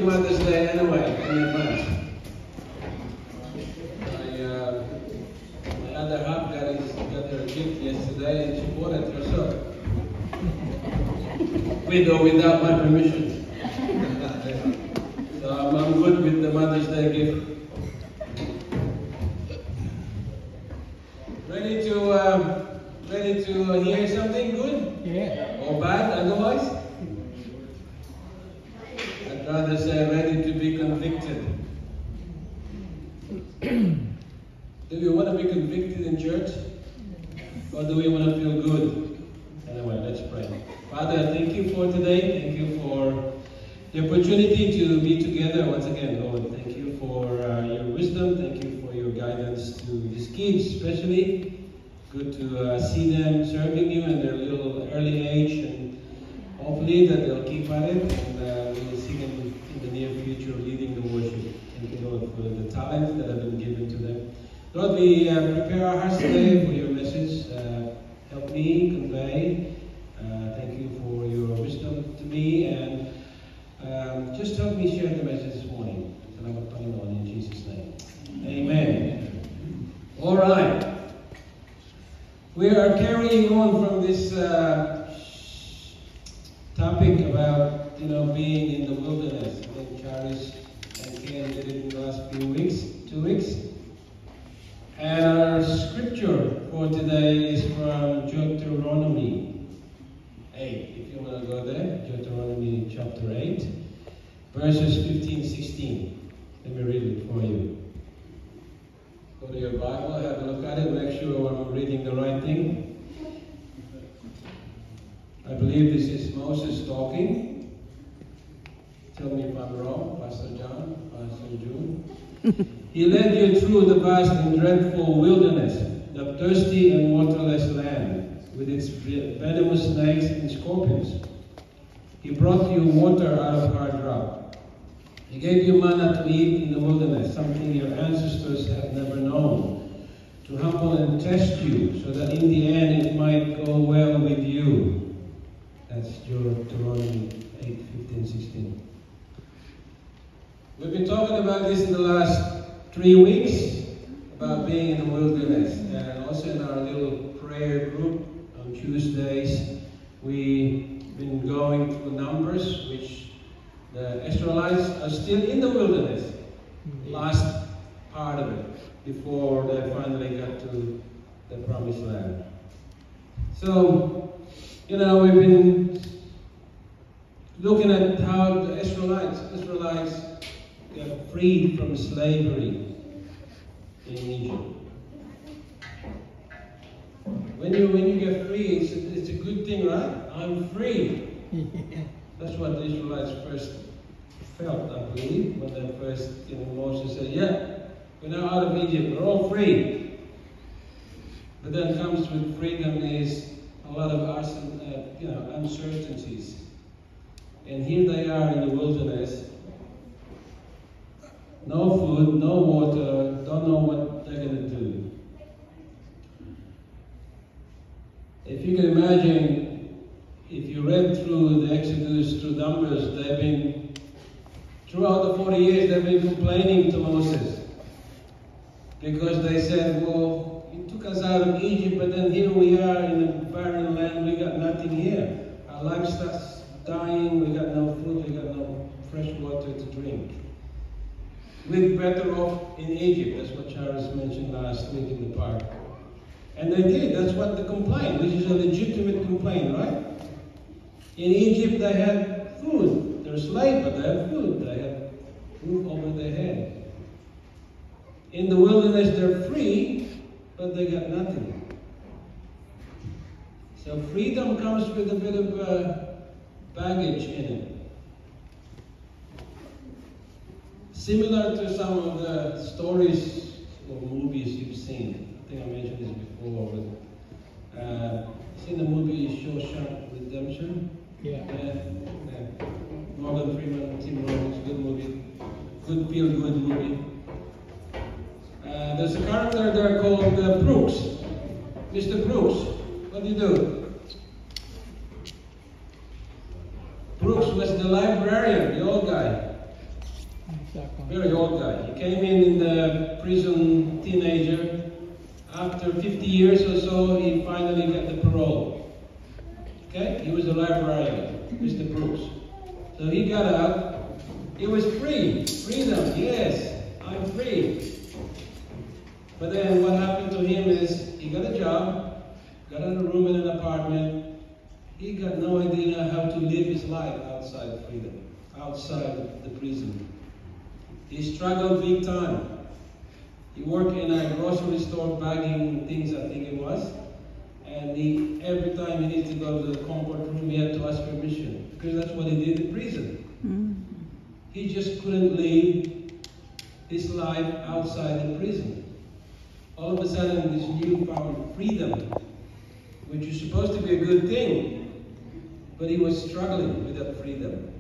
Happy Mother's Day anyway, in advance. My other half got her gift yesterday and she bought it herself. With or without my permission. So I'm good with the Mother's Day gift. Ready to hear something good? Yeah. Or bad otherwise? I'd rather say ready to be convicted. Do we want to be convicted in church? Or do we want to feel good? Anyway, let's pray. Father, thank you for today. Thank you for the opportunity to be together once again, Lord. Thank you for your wisdom. Thank you for your guidance to these kids, especially. Good to see them serving you in their little early age, and hopefully that they'll keep at it, and we'll see them in the near future leading the worship. Thank you, Lord, for the talents that have been given to them. Lord, we prepare our hearts today for your message. Help me convey. Thank you for your wisdom to me, and just help me share the message this morning. In Jesus' name. Amen. All right. We are carrying on from this topic about, being in the wilderness. I think Charis and Ken did it in the last few weeks, 2 weeks. And our scripture for today is from Deuteronomy 8. If you want to go there, Deuteronomy chapter 8, verses 15-16. Let me read it for you. Go to your Bible, have a look at it, make sure I'm reading the right thing. I believe this is Moses talking. Tell me if I'm wrong, Pastor John, Pastor June. He led you through the vast and dreadful wilderness, the thirsty and waterless land, with its venomous snakes and scorpions. He brought you water out of hard rock. He gave you manna to eat in the wilderness, something your ancestors have never known, to humble and test you, so that in the end it might go well with you. That's Deuteronomy 8:15-16. We've been talking about this in the last 3 weeks, about being in the wilderness, and also in our little prayer group on Tuesdays, we've been going through Numbers, which the Israelites are still in the wilderness, last part of it, before they finally got to the promised land. So, we've been looking at how the Israelites got freed from slavery in Egypt. When you get free, it's a good thing, right? I'm free. That's what the Israelites first felt, I believe, when they first, Moses said, yeah, we're now out of Egypt, we're all free. But then comes with freedom is a lot of uncertainties. And here they are in the wilderness, no food, no water, don't know what they're going to do. If you can imagine, if you read through the Exodus, through Numbers, throughout the 40 years, they've been complaining to Moses. Because they said, well, you took us out of Egypt, but then here we are in a barren land, we got nothing here. Our livestock's dying, we got no food, we got no fresh water to drink. We're better off in Egypt. That's what Charles mentioned last week in the park. And they did, that's what the complaint, which is a legitimate complaint, right? In Egypt, they had food. They're slaves, but they had food. They had roof over their head. In the wilderness, they're free, but they got nothing. So freedom comes with a bit of baggage in it. Similar to some of the stories or movies you've seen. I think I mentioned this before. Seen the movie Shawshank Redemption? Yeah. Morgan Freeman, Tim Robbins, good movie. Good feel-good movie. There's a character there called Brooks. Mr. Brooks, what do you do? Brooks was the librarian, the old guy. Very old guy. He came in the prison teenager. After 50 years or so, he finally got the parole. Okay? He was a librarian, Mr. Brooks. So he got out. He was free. Freedom, yes, I'm free. But then what happened to him is he got a job, got a room in an apartment. He got no idea how to live his life outside freedom, outside the prison. He struggled big time. He worked in a grocery store bagging things, I think it was. And every time he needed to go to the comfort room, he had to ask permission. Because that's what he did in prison. He just couldn't live his life outside the prison. All of a sudden, this newfound freedom, which is supposed to be a good thing, but he was struggling with that freedom.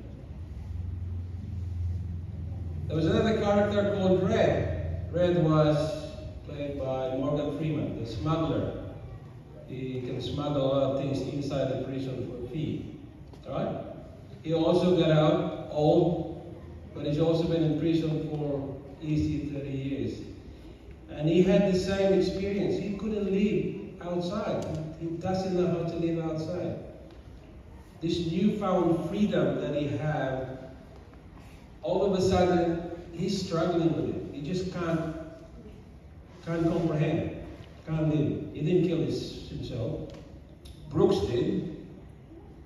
There was another character called Red. Red was played by Morgan Freeman, the smuggler. He can smuggle a lot of things inside the prison for a fee. Alright? He also got out old, but he's also been in prison for easy 30 years. And he had the same experience. He couldn't live outside. He doesn't know how to live outside. This newfound freedom that he had, all of a sudden, he's struggling with it. He just can't comprehend, can't live. He didn't kill himself. Brooks did.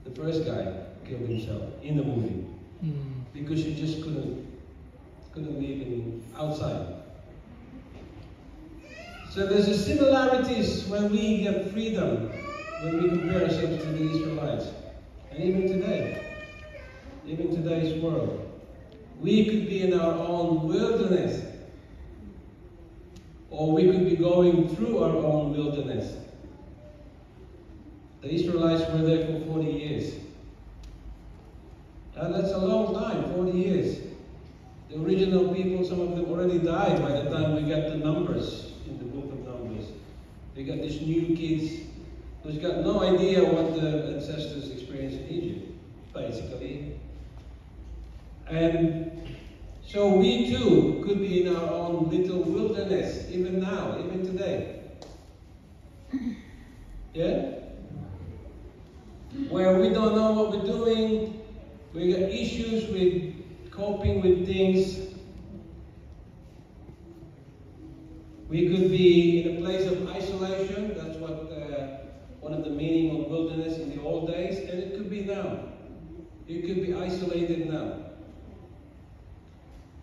The first guy killed himself in the movie because he just couldn't live outside. So there's a similarities when we get freedom, when we compare ourselves to the Israelites, and even today, even today's world. We could be in our own wilderness, or we could be going through our own wilderness. The Israelites were there for 40 years. And that's a long time, 40 years. The original people, some of them already died by the time we got the numbers in the book of Numbers. We got these new kids who's got no idea what the ancestors experienced in Egypt, basically. And so we too could be in our own little wilderness, even now, even today. Yeah? Where we don't know what we're doing, we got issues with coping with things. We could be in a place of isolation. That's what one of the meaning of wilderness in the old days, and it could be now. You could be isolated now.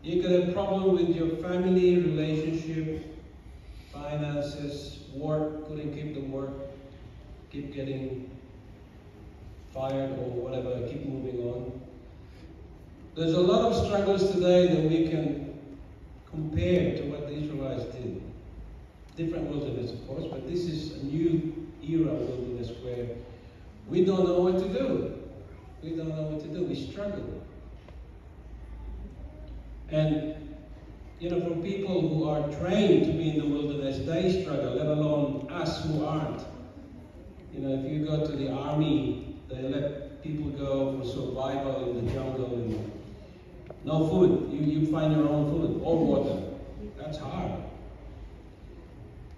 You could have problem with your family, relationship, finances, work, couldn't keep the work, keep getting fired or whatever, keep moving on. There's a lot of struggles today that we can compare to what the Israelites did. Different wilderness, of course, but this is a new era of wilderness where we don't know what to do. We don't know what to do. We struggle. And, from people who are trained to be in the wilderness, they struggle, let alone us who aren't. If you go to the army, they let people go for survival in the jungle and no food. You find your own food or water. That's hard.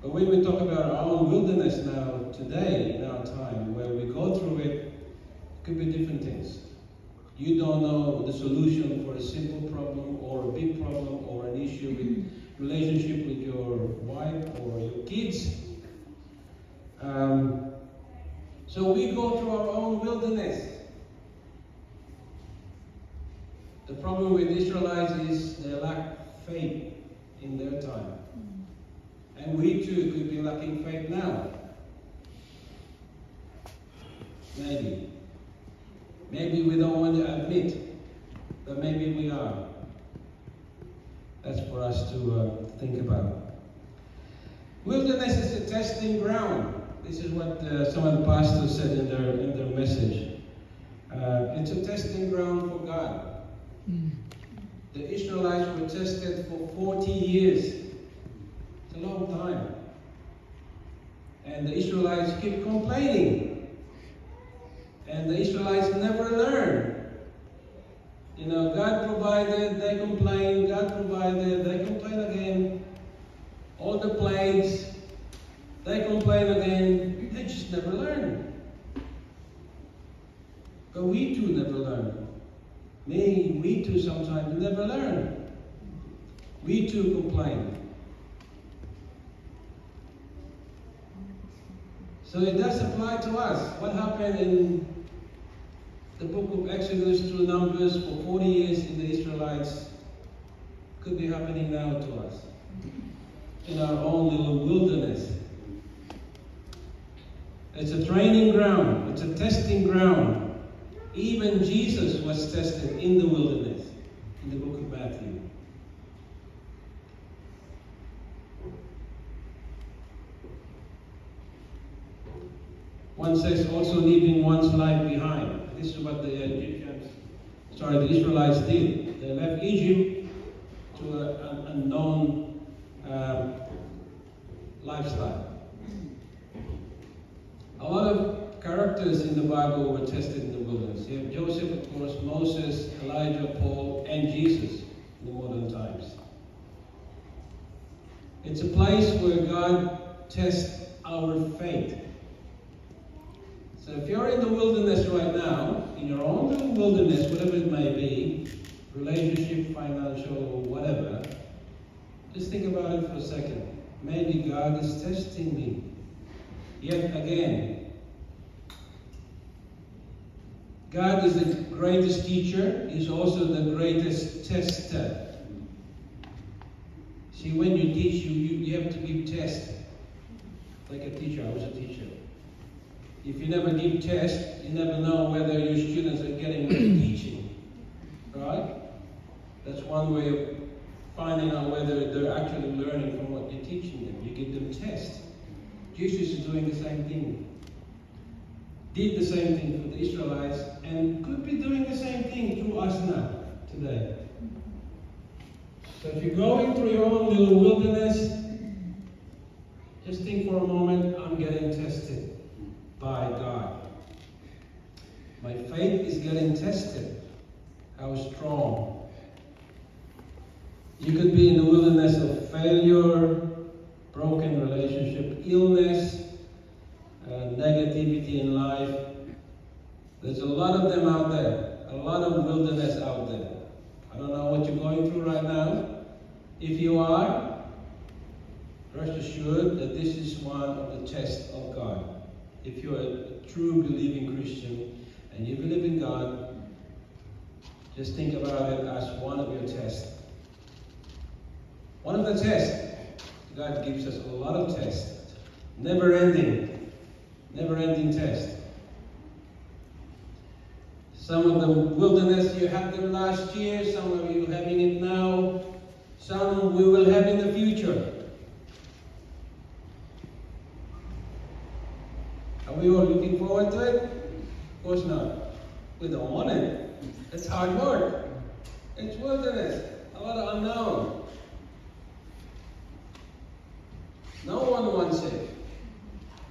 But when we talk about our own wilderness now, today, in our time, where we go through it could be different things. You don't know the solution for a simple problem or a big problem or an issue with relationship with your wife or your kids. So we go through our own wilderness. The problem with Israelites is they lack faith in their time. And we too could be lacking faith now. Maybe. Maybe we don't want to admit, but maybe we are. That's for us to think about. Wilderness is a testing ground. This is what some of the pastors said in their message. It's a testing ground for God. The Israelites were tested for 40 years. It's a long time. And the Israelites keep complaining. And the Israelites never learn. You know, God provided, they complain, God provided, they complain again. All the plagues, they complain again. They just never learn. But we too never learn. We too sometimes never learn. We too complain. So it does apply to us. What happened in the book of Exodus through Numbers for 40 years in the Israelites could be happening now to us. In our own little wilderness. It's a training ground. It's a testing ground. Even Jesus was tested in the wilderness in the book of Matthew. One says also leaving one's life behind. This is what the Israelites did. They left Egypt to an unknown lifestyle. A lot of characters in the Bible were tested in the wilderness. You have Joseph, of course, Moses, Elijah, Paul, and Jesus in the modern times. It's a place where God tests our faith. So if you're in the wilderness right now, in your own little wilderness, whatever it may be, relationship, financial, or whatever, just think about it for a second. Maybe God is testing me. Yet again, God is the greatest teacher. He's also the greatest tester. See, when you teach, you have to give tests. Like a teacher, I was a teacher. If you never give tests, you never know whether your students are getting what you're teaching. Right? That's one way of finding out whether they're actually learning from what you're teaching them. You give them tests. Jesus is doing the same thing. Did the same thing for the Israelites and could be doing the same thing through us now, today. So if you're going through your own little wilderness, just think for a moment, I'm getting tested by God. My faith is getting tested. How strong. You could be in the wilderness of failure, broken relationship, illness, negativity in life. There's a lot of them out there. A lot of wilderness out there. I don't know what you're going through right now. If you are, rest assured that this is one of the tests of God. If you're a true believing Christian and you believe in God, just think about it as one of your tests. One of the tests. God gives us a lot of tests. Never-ending test. Some of the wilderness, you had them last year, some of you having it now, some we will have in the future. Are we all looking forward to it? Of course not. We don't want it. It's hard work. It's wilderness. A lot of unknown. No one wants it.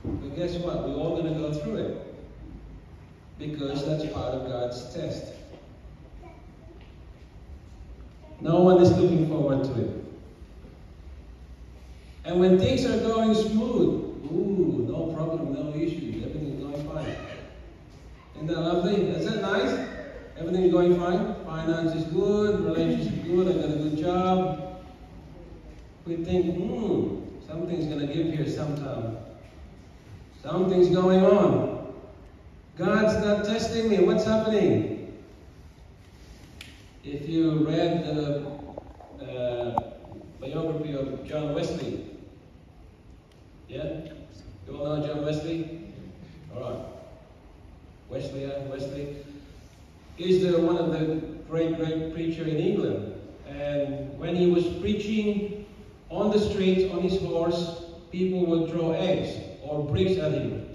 But guess what? We're all going to go through it. Because that's part of God's test. No one is looking forward to it. And when things are going smooth, ooh, no problem, no issues, everything's going fine. Isn't that lovely? Is that nice? Everything's going fine. Finance is good, relationship good, I got a good job. We think, something's going to give here sometime. Something's going on. God's not testing me. What's happening? If you read the biography of John Wesley, yeah? You all know John Wesley? All right. Wesley. He's one of the great preacher in England. And when he was preaching on the streets, on his horse, people would throw eggs or bricks at him.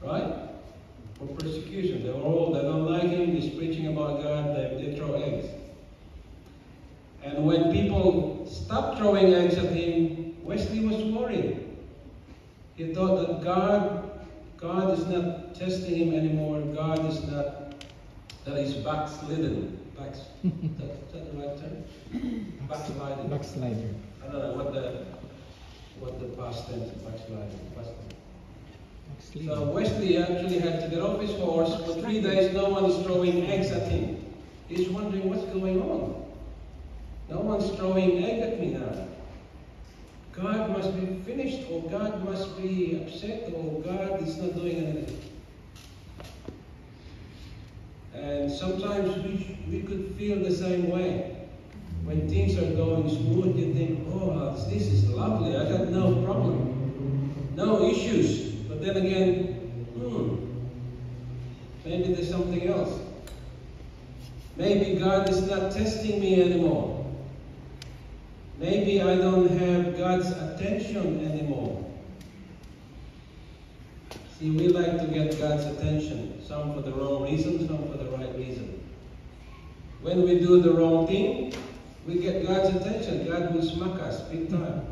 Right? For persecution. They don't like him, he's preaching about God, they throw eggs. And when people stopped throwing eggs at him, Wesley was worried. He thought that God is not testing him anymore. God is not, that he's backslidden Is that the right term? Backsliding. Backslider. I don't know what the past tense of backsliding. So Wesley actually had to get off his horse. For 3 days, no one is throwing eggs at him. He's wondering what's going on. No one's throwing egg at me now. God must be finished, or God must be upset, or God is not doing anything. And sometimes we could feel the same way. When things are going smooth, you think, oh, this is lovely, I got no problem, no issues. But then again, maybe there's something else. Maybe God is not testing me anymore. Maybe I don't have God's attention anymore. See, we like to get God's attention, some for the wrong reason, some for the right reason. When we do the wrong thing, we get God's attention. God will smack us big time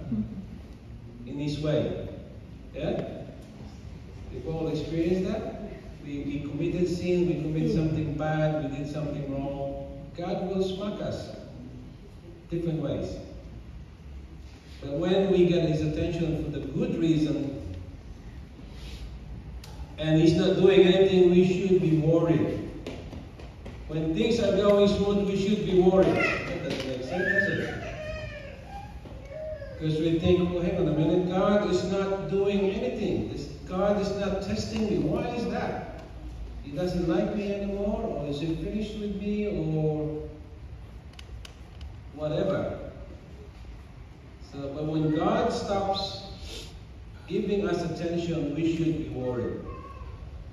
in His way. Yeah? We've all experienced that. We committed sin, we committed something bad, we did something wrong. God will smack us different ways. But when we get His attention for the good reason, and He's not doing anything, we should be worried. When things are going smooth, we should be worried. That doesn't make sense, does it? Because we think, well, hang on a minute, God is not doing anything. God is not testing me. Why is that? He doesn't like me anymore, or is He finished with me, or whatever. So, but when God stops giving us attention, we should be worried.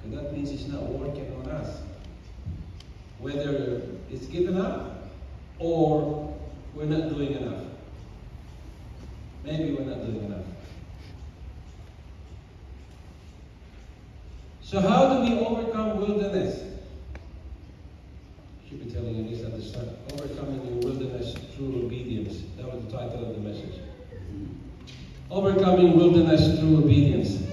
And that means He's not working on us. Whether it's given up or we're not doing enough. Maybe we're not doing enough. So how do we overcome wilderness? I should be telling you this at the start. Overcoming your wilderness through obedience. That was the title of the message. Overcoming wilderness through obedience.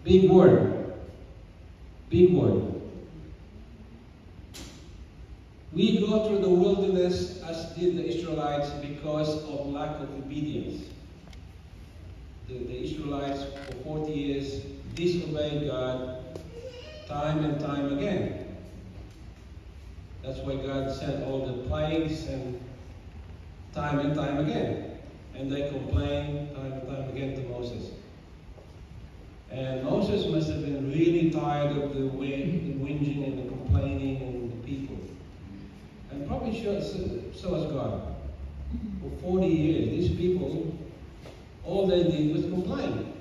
Big word. Big word. We go through the wilderness as did the Israelites because of lack of obedience. The Israelites for 40 years disobeyed God time and time again. That's why God sent all the plagues and time again. And they complained time and time again to Moses. And Moses must have been really tired of the whinging and the complaining and the people. And probably so was God. For 40 years, these people, all they did was complain.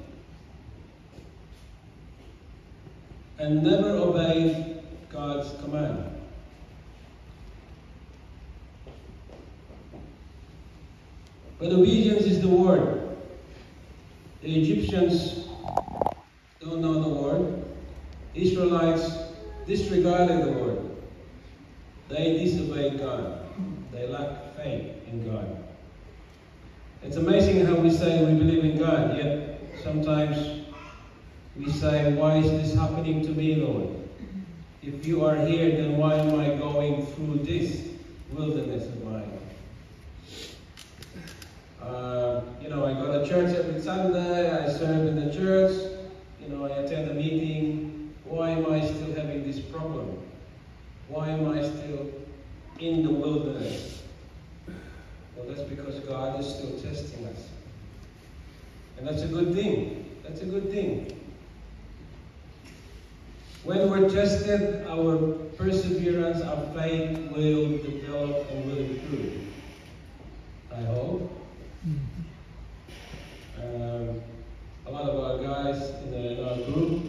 And never obeyed God's command. But obedience is the word. The Egyptians don't know the word. Israelites disregarded the word. They disobeyed God. They lacked faith in God. It's amazing how we say we believe in God, yet sometimes we say, why is this happening to me, Lord? If you are here, then why am I going through this wilderness of mine? I go to church every Sunday, I serve in the church, I attend a meeting. Why am I still having this problem? Why am I still in the wilderness? Well, that's because God is still testing us. And that's a good thing. That's a good thing. When we're tested, our perseverance, our faith will develop and will improve. I hope. A lot of our guys in our group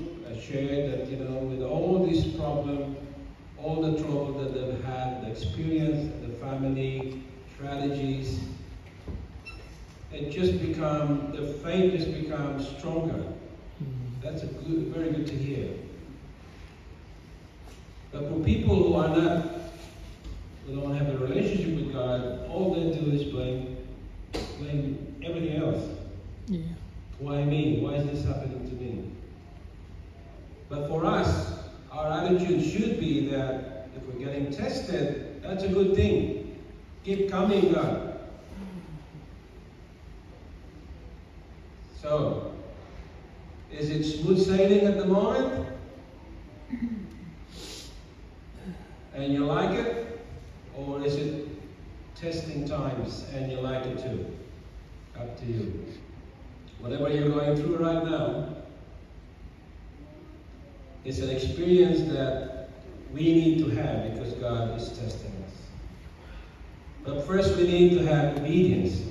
shared that, with all this problem, all the trouble that they've had, the experience, the family, strategies, the faith just becomes stronger. That's very good to hear. But for people who don't have a relationship with God, all they do is blame everything else. Yeah. Why me? Why is this happening to me? But for us, our attitude should be that if we're getting tested, that's a good thing. Keep coming, God. So, is it smooth sailing at the moment? And you like it? Or is it testing times and you like it too? Up to you. Whatever you're going through right now, it's an experience that we need to have because God is testing us. But first we need to have obedience.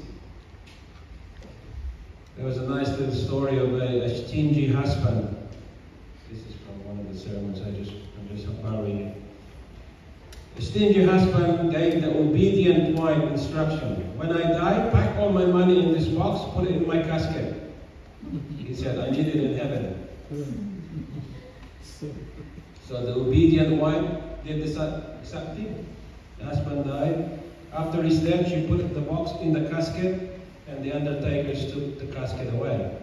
There was a nice little story of a stingy husband. This is from one of the sermons, I'm just borrowing it. A stingy husband gave the obedient wife instruction. When I die, pack all my money in this box, put it in my casket. He said, I need it in heaven. So the obedient wife did the exact thing. The husband died. After his death, she put the box in the casket, and the undertakers took the casket away.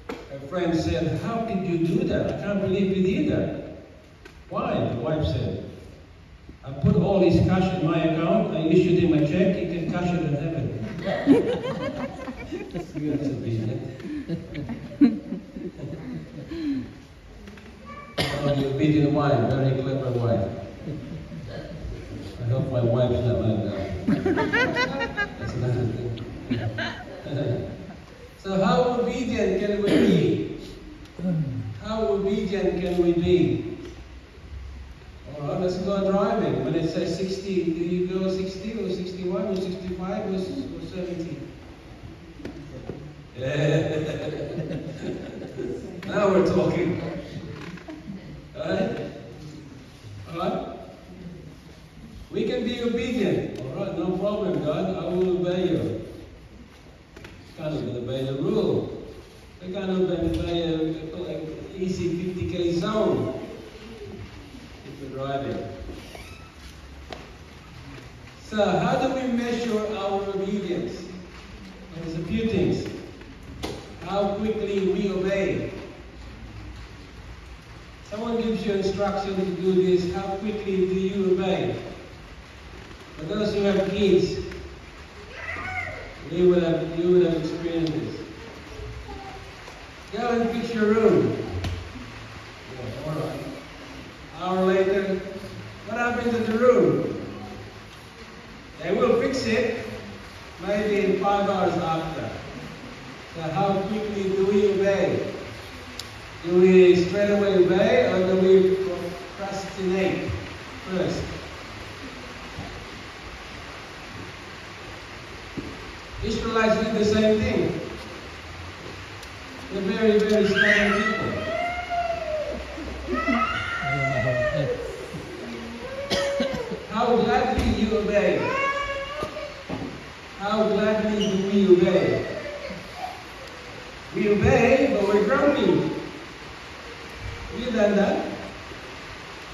Her friend said, how could you do that? I can't believe you did that. Why? The wife said, I put all his cash in my account, I issued him a check, he can cash it in heaven. That's obedient. Oh, the obedient wife, very clever wife. I hope my wife's not like that. That's another thing. So how obedient can we be? How obedient can we be? Alright, let's go driving. When it says 60, do you go 60 or 61 or 65 or 70? Yeah. Now we're talking. Alright? Alright? We can be obedient. Alright, no problem, God. I will obey you. Can't even obey the rule. We can't obey an easy 50k zone. Driving. So how do we measure our obedience? There's a few things. How quickly we obey. Someone gives you instruction to do this, how quickly do you obey? For those who have kids, you would have experienced this. Go and fix your room. Yeah, all right. Hour later, what happened to the room? They will fix it maybe in 5 hours after. So how quickly do we obey? Do we straight away obey or do we procrastinate first? Israelites did the same thing. They're very, very stubborn people. How gladly you obey. How gladly do we obey? We obey, but we're grumpy. Have you done that?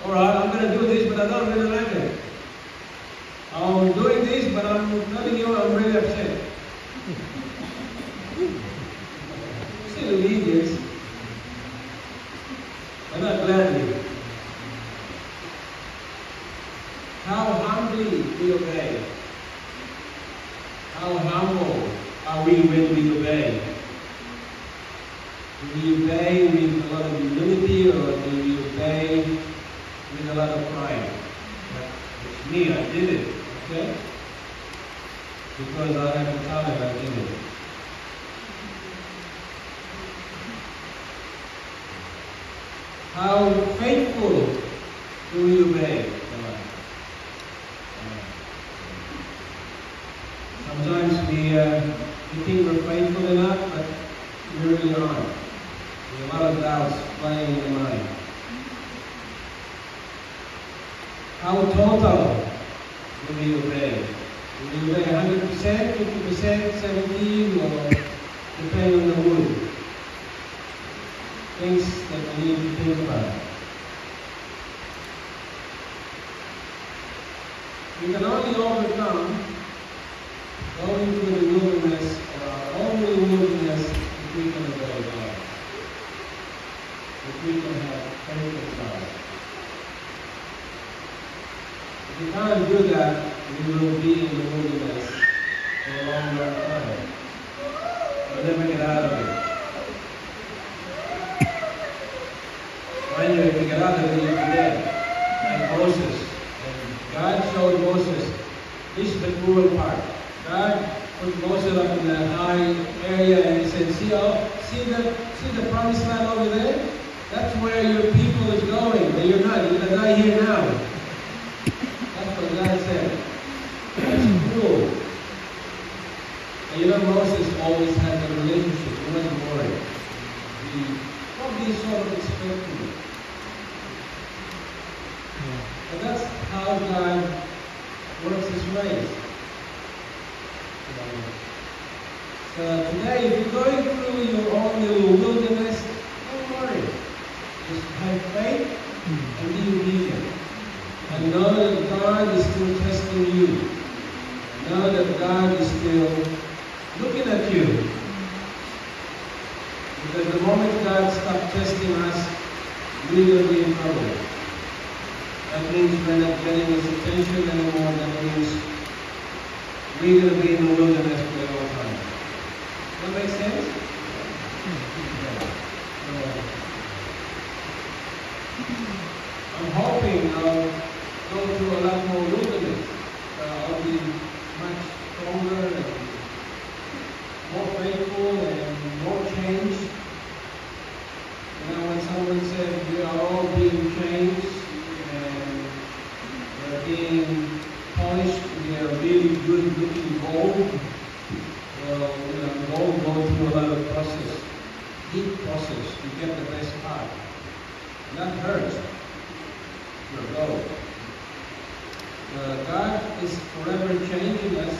Alright, I'm going to do this, but I don't really like it. I'm doing this, but I'm telling you I'm really upset. Still obedience, but not gladly. How humbly we obey. How humble are we when we obey? Do we obey with a lot of humility or do we obey with a lot of pride? It's me, I did it, okay? Because I have the talent, I did it. How faithful do we obey? Sometimes we think we're faithful enough, but we really aren't. There's a lot of doubts playing in the mind. How total do we obey? Do we obey 100%, 50%, 70%, or depending on the mood? Things that we need to think about. We can only overcome going through the wilderness or our own wilderness if we can obey God. If we can have faith in God. not do that, we will be in the wilderness for a long, long time. We'll never get out of it. Mind you, if you get out of it, you'll be dead. Like Moses. And God showed Moses, this is the cruel part. God put Moses up in the high area and he said, see the promised land over there? That's where your people is going, but you're not. You're going to die here now. That's what God said. That's cruel. And you know, Moses always had a relationship. He wasn't worried. He probably sort of expected it. But that's how God works his ways. So today, if you're going through your own little wilderness, don't worry. Just have faith and be obedient. And know that God is still testing you. Know that God is still looking at you. Because the moment God stops testing us, we will be in trouble. That means we're not getting his attention anymore. That means we're going to be in the wilderness for a long time. That makes sense? I'm hoping I'll go through a lot more wilderness. I'll be much stronger and more faithful and more changed. You know, when someone said we are all being changed and we're being polished, we are really good looking gold. Well, you know, gold goes through a lot of process, deep process to get the best part. And that hurts. Your gold. God is forever changing us,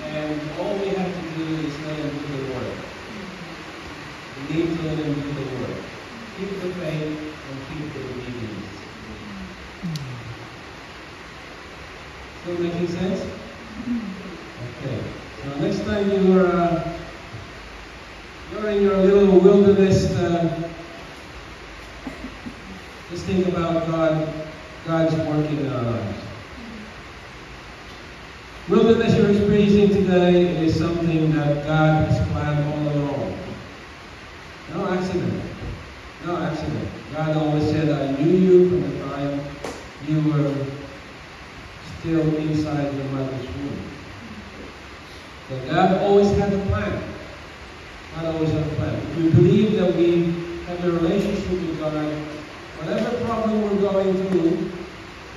and all we have to do is let him do the work. We need to let him do the work. Keep the faith and keep the obedience. Still making sense? Okay. So next time you're in your little wilderness, just think about God's working in our lives. Wilderness you're experiencing today is something that God has planned all along. No accident. No accident. God always said, I knew you from the time you were still inside your mother's womb. So God always had a plan. God always had a plan. If we believe that we have a relationship with God, whatever problem we're going through,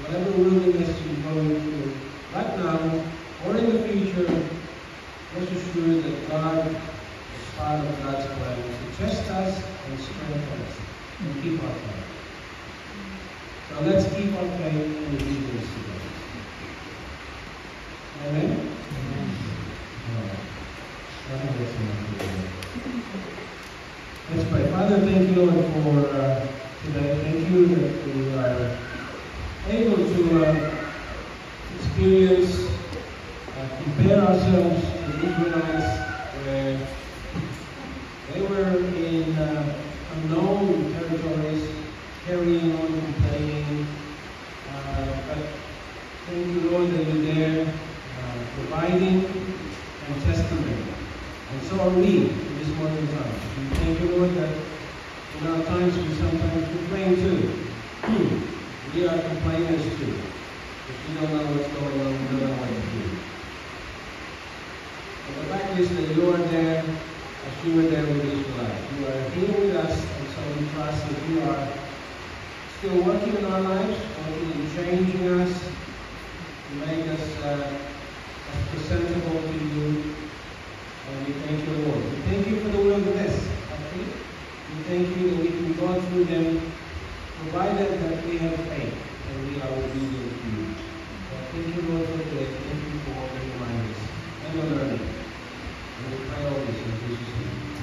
whatever wilderness you're going through, right now or in the future, rest assured that God is part of God's plan to test us and strengthen us and keep our faith. So let's keep our faith and obedience together. Amen? Amen. Let's pray. Father, thank you, Lord, for today. Thank you that we are able to experience, compare ourselves to the Israelites, where they were in unknown territories, carrying on, complaining. But thank you, Lord, that you're there, providing and testing them. And so are we in this modern time. We thank you, Lord, that in our times we sometimes complain too. We are complainers too. If we don't know what's going on, we don't know what to do. But the fact is that you are there as you were there with Israel. You are here with us, and so we trust that you are still working in our lives, working and changing us, to make us as presentable to you. And we thank you, Lord. We thank you for the wilderness. We thank you that we can go through them, provided that we have faith and we are obedient to you. Thank you, Lord, for today. Thank you for all the reminders and the learning. And we pray all this in Jesus' name.